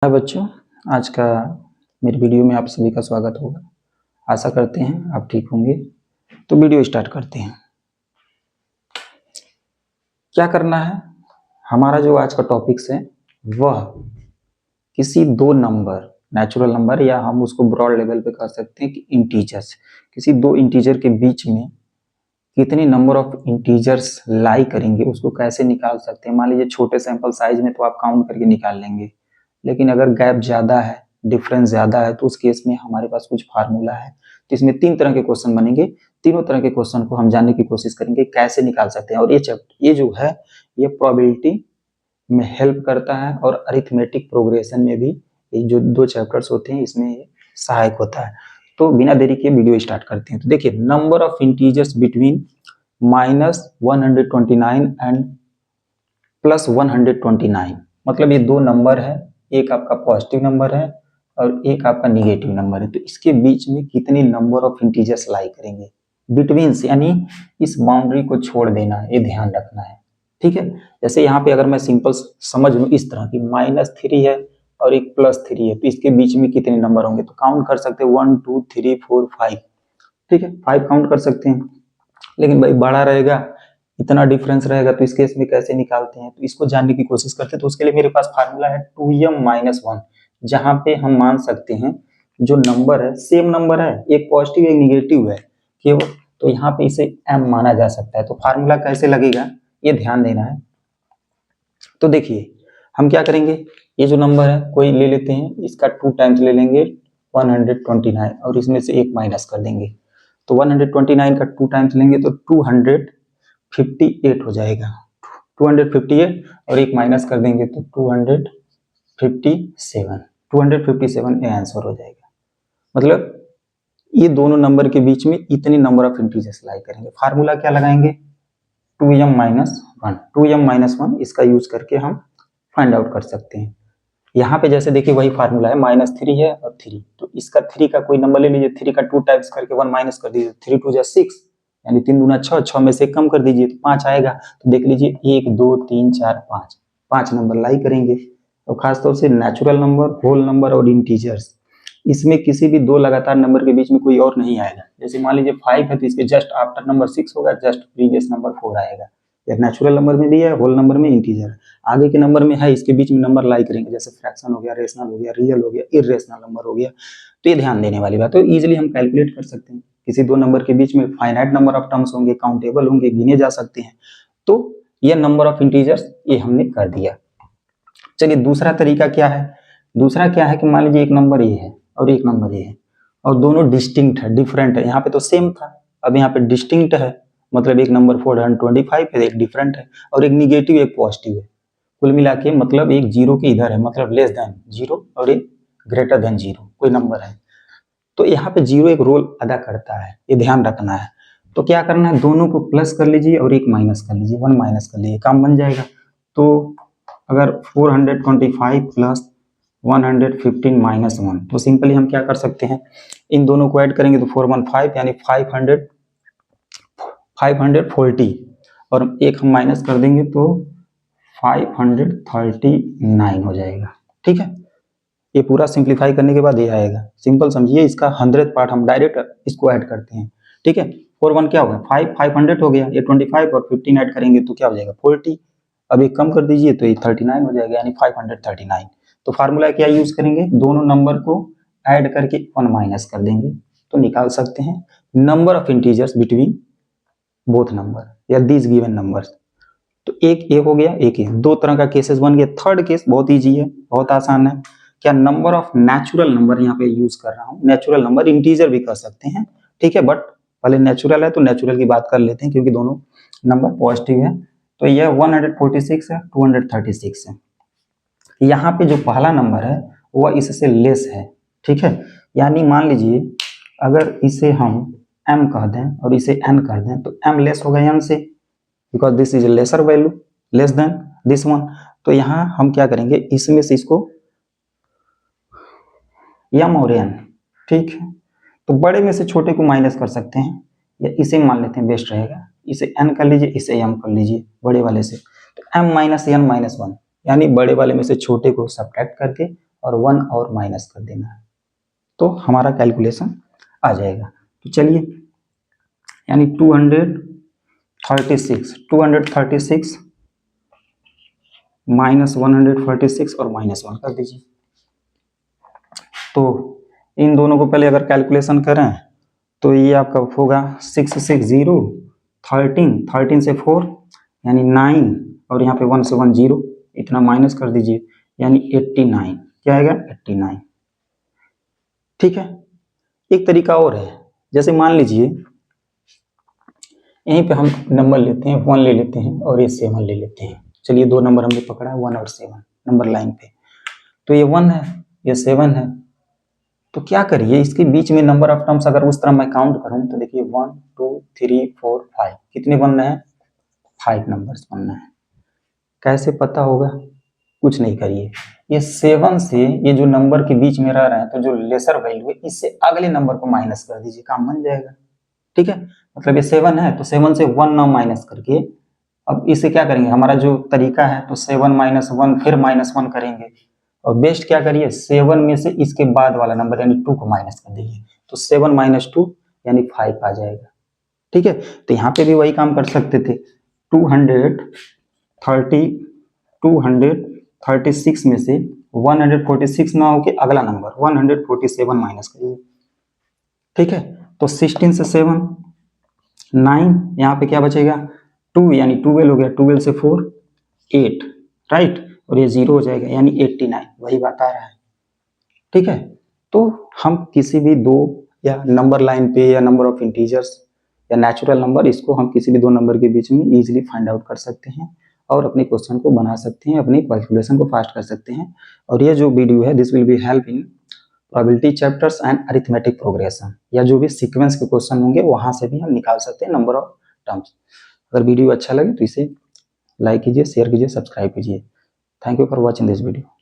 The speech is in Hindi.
हाय बच्चों, आज का मेरे वीडियो में आप सभी का स्वागत होगा। आशा करते हैं आप ठीक होंगे। तो वीडियो स्टार्ट करते हैं। क्या करना है, हमारा जो आज का टॉपिक्स है वह किसी दो नंबर, नेचुरल नंबर या हम उसको ब्रॉड लेवल पे कह सकते हैं कि इंटीजर्स, किसी दो इंटीजर के बीच में कितने नंबर ऑफ इंटीजर्स लाई करेंगे उसको कैसे निकाल सकते हैं। मान लीजिए छोटे सैंपल साइज में तो आप काउंट करके निकाल लेंगे, लेकिन अगर गैप ज्यादा है, डिफरेंस ज्यादा है, तो उस केस में हमारे पास कुछ फार्मूला है। तो इसमें तीन तरह के क्वेश्चन बनेंगे। तीनों तरह के क्वेश्चन को हम जानने की कोशिश करेंगे कैसे निकाल सकते हैं। और ये जो है ये प्रोबेबिलिटी में हेल्प करता है और अरिथमेटिक प्रोग्रेशन में भी ये जो दो चैप्टर्स होते हैं इसमें ये सहायक होता है। तो बिना देरी के वीडियो स्टार्ट करते हैं। तो देखिए, number of integers between -129 and +129, मतलब ये दो नंबर है, एक आपका पॉजिटिव नंबर है और एक आपका निगेटिव नंबर है। तो इसके बीच में कितने नंबर ऑफ इंटीजर्स लाई करेंगे, बिटवीन यानी इस बाउंड्री को छोड़ देना है, ये ध्यान रखना है। ठीक है, जैसे यहाँ पे अगर मैं सिंपल समझ लूं इस तरह की -3 है और एक +3 है, तो इसके बीच में कितने नंबर होंगे तो काउंट कर सकते हैं 1 2 3 4 5। ठीक है, 5 काउंट कर सकते हैं। लेकिन भाई बड़ा रहेगा, इतना डिफरेंस रहेगा, तो इस केस में कैसे निकालते हैं, तो इसको जानने की कोशिश करते हैं। तो उसके लिए मेरे पास फार्मूला है 2m-1, जहां पे हम मान सकते हैं जो नंबर है सेम नंबर है, एक पॉजिटिव एक निगेटिव है केवल, तो यहाँ पे इसे m माना जा सकता है। तो फार्मूला कैसे लगेगा ये ध्यान देना है। तो देखिए हम क्या करेंगे, ये जो नंबर है कोई ले लेते हैं, इसका 2 टाइम्स ले लेंगे 129 और इसमें से एक माइनस कर देंगे। तो 129 का 2 टाइम्स लेंगे तो 258 हो जाएगा, 258 और एक माइनस कर देंगे तो 257 ये आंसर हो जाएगा। मतलब ये दोनों नंबर के बीच में इतने नंबर ऑफ इंटीजर्स लाई करेंगे। फार्मूला क्या लगाएंगे 2m-1, इसका यूज करके हम फाइंड आउट कर सकते हैं। यहाँ पे जैसे देखिए वही फार्मूला है, -3 है और 3, तो इसका 3 का कोई नंबर ले लीजिए, 3 का 2 टाइम्स करके 1 माइनस कर दीजिए, 3 2 जा 6, यानी 3 दूना 6, 6 में से कम कर दीजिए तो 5 आएगा। तो देख लीजिए 1 2 3 4 5 नंबर लाई करेंगे। और खासतौर से नेचुरल नंबर, होल नंबर और इंटीजर्स, इसमें किसी भी दो लगातार नंबर के बीच में कोई और नहीं आएगा। जैसे मान लीजिए 5 है तो इसके जस्ट आफ्टर नंबर 6 होगा, जस्ट प्रीवियस नंबर 4 आएगा। एक नेचुरल नंबर में भी है, होल नंबर में, इंटीजर आगे के नंबर में है, इसके बीच में नंबर लाई करेंगे, जैसे फ्रैक्शन हो गया, रेशनल हो गया, रियल हो गया, इरेशनल नंबर हो गया। तो ये ध्यान देने वाली बात है। तो इजीली हम कैलकुलेट कर सकते हैं, किसी दो नंबर के बीच में फाइनाइट नंबर ऑफ टर्म्स होंगे, काउंटेबल होंगे, गिने जा सकते हैं। तो ये नंबर ऑफ इंटीजर्स ये हमने कर दिया। चलिए दूसरा तरीका क्या है, दूसरा क्या है कि मान लीजिए एक नंबर ये है और एक नंबर ये है और दोनों डिस्टिंक्ट है, डिफरेंट है। यहाँ पे तो सेम था, अब यहाँ पे डिस्टिंक्ट है, मतलब एक नंबर 425 है, एक डिफरेंट है, और एक निगेटिव एक पॉजिटिव है। कुल मिला के मतलब एक जीरो के इधर है, मतलब लेस देन जीरो, और एक ग्रेटर देन जीरो कोई नंबर है। तो यहाँ पे जीरो एक रोल अदा करता है, ये ध्यान रखना है। तो क्या करना है, दोनों को प्लस कर लीजिए और एक माइनस कर लीजिए, 1 माइनस कर लीजिए, काम बन जाएगा। तो अगर 425 प्लस 115 माइनस 1, तो सिंपली हम क्या कर सकते हैं, इन दोनों को ऐड करेंगे तो 415 यानी 540, और एक हम माइनस कर देंगे तो 539 हो जाएगा। ठीक है, ये पूरा सिंप्लीफाई करने के बाद ये आएगा। सिंपल समझिए, इसका 100th पार्ट हम डायरेक्ट इसको ऐड करते हैं। ठीक है, 4 1 क्या होगा 500 हो गया, ये 25 और 15 ऐड करेंगे तो क्या हो जाएगा 40, अब एक कम कर दीजिए तो ये 39 हो जाएगा, यानी 539। तो फार्मूला क्या यूज करेंगे, दोनों नंबर को ऐड करके 1 माइनस कर देंगे तो निकाल सकते हैं number of integers between both number या दीज गिवन नंबर्स। तो एक ए हो गया, एक ए, दो तरह का केसेस बन गया। थर्ड केस बहुत इजी है, बहुत आसान है। क्या नंबर ऑफ नेचुरल नंबर यहाँ पे यूज कर रहा हूँ, नेचुरल नंबर इंटीजर भी कर सकते हैं। ठीक है, बट पहले नेचुरल है तो नेचुरल की बात कर लेते हैं, क्योंकि दोनों नंबर पॉजिटिव है। तो यह 146 है, 236 है। यहाँ पे जो पहला नंबर है वह इससे लेस है। ठीक है, यानी मान लीजिए अगर इसे हम m कह दें और इसे n कर दें तो m लेस होगा n से, because this is lesser value, less than this one. तो यहाँ हम क्या करेंगे, इसमें से इसको m और n, ठीक है, तो बड़े में से छोटे को माइनस कर सकते हैं, या इसे मान लेते हैं, बेस्ट रहेगा। इसे n कर लीजिए, इसे m कर लीजिए बड़े वाले से। तो m - n - 1, यानी बड़े वाले में से छोटे को सब्ट्रैक्ट करके और 1 और माइनस कर देना है, तो हमारा कैलकुलेशन आ जाएगा। तो चलिए, यानी 236 माइनस 146 और माइनस 1 कर दीजिए। तो इन दोनों को पहले अगर कैलकुलेशन करें तो ये आपका होगा 660, 13 से 4 यानी 9, और यहाँ पे 1 से 1 0, इतना माइनस कर दीजिए, यानी 89। क्या आएगा? 89। ठीक है। एक तरीका और है, जैसे मान लीजिए यहीं पे हम नंबर लेते हैं, 1 ले लेते हैं और ये 7 ले लेते हैं। चलिए, दो नंबर हमने पकड़ा है, 1 और 7 नंबर लाइन पे। तो ये 1 है, ये 7 है। तो क्या करिए, इसके बीच में नंबर ऑफ टर्म्स अगर उस तरह मैं काउंट करूं तो देखिए 1 2 3 4 5, कितने बन रहे हैं? 5 नंबर्स बन रहे हैं। कैसे पता होगा? कुछ नहीं करिए, ये 7 से ये जो नंबर के बीच में रह रहे हैं, तो जो लेसर वैल्यू है इससे अगले नंबर को माइनस कर दीजिए, काम बन जाएगा। ठीक है, मतलब ये 7 है तो 7 से 1 ना माइनस करके अब इसे क्या करेंगे, हमारा जो तरीका है तो 7 माइनस 1 फिर माइनस 1 करेंगे, और बेस्ट क्या करिए, 7 में से इसके बाद वाला नंबर यानी 2 को माइनस कर दीजिए, तो 7 माइनस 2 यानी 5 आ जाएगा। ठीक है, तो यहाँ पे भी वही काम कर सकते थे, 236 में से 146 ना होके अगला नंबर 147 माइनस करिए। ठीक है, तो 16 से 7 9, यहाँ पे क्या बचेगा? 2 यानी 12 हो गया, 12 से 4 8, राइट, और ये 0 हो जाएगा यानी 89, वही बात आ रहा है। ठीक है, तो हम किसी भी दो या नंबर लाइन पे या नंबर ऑफ इंटीजर्स या नेचुरल नंबर, इसको हम किसी भी दो नंबर के बीच में इजीली फाइंड आउट कर सकते हैं और अपने क्वेश्चन को बना सकते हैं, अपनी कैलकुलेशन को फास्ट कर सकते हैं। और ये जो वीडियो है this will be help in probability chapters and arithmetic progression, या जो भी सीक्वेंस के क्वेश्चन होंगे वहां से भी हम निकाल सकते हैं नंबर ऑफ टर्म्स। अगर वीडियो अच्छा लगे तो इसे लाइक कीजिए, शेयर कीजिए, सब्सक्राइब कीजिए। Thank you for watching this video.